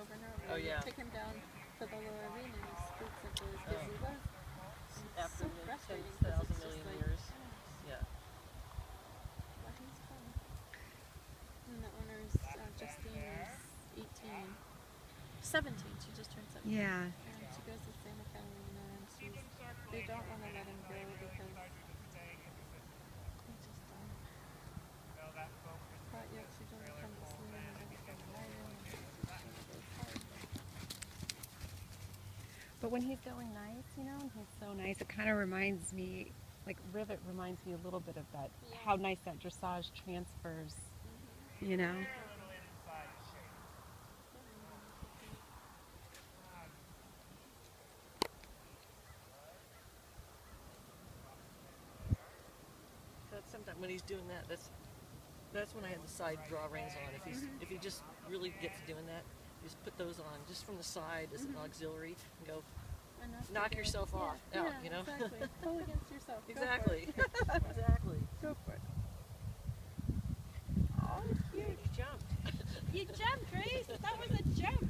over and over. Oh yeah. You take him down to the lower arena and he speaks of those gazebos. After So frustrating 10,000 million years. Yeah. Well, he's fun. And the owner's Justine is 18. 17. She just turned 17. Yeah. And she goes to Santa Catalina and they don't want to let him go because he just but yet she doesn't come to see him and doesn't come to ride him and it's hard. But when he's going nice, you know, and he's so nice, it kind of reminds me, like Rivet reminds me a little bit of that, how nice that dressage transfers, you know. That's sometimes when he's doing that, that's when I have the side draw reins on. If he just really gets doing that, you just put those on just from the side as an auxiliary and go knock yourself off out, you know. Exactly. Pull against yourself. Exactly. Exactly. Go for it. Oh, cute. You jumped. You jumped, Grace. That was a jump.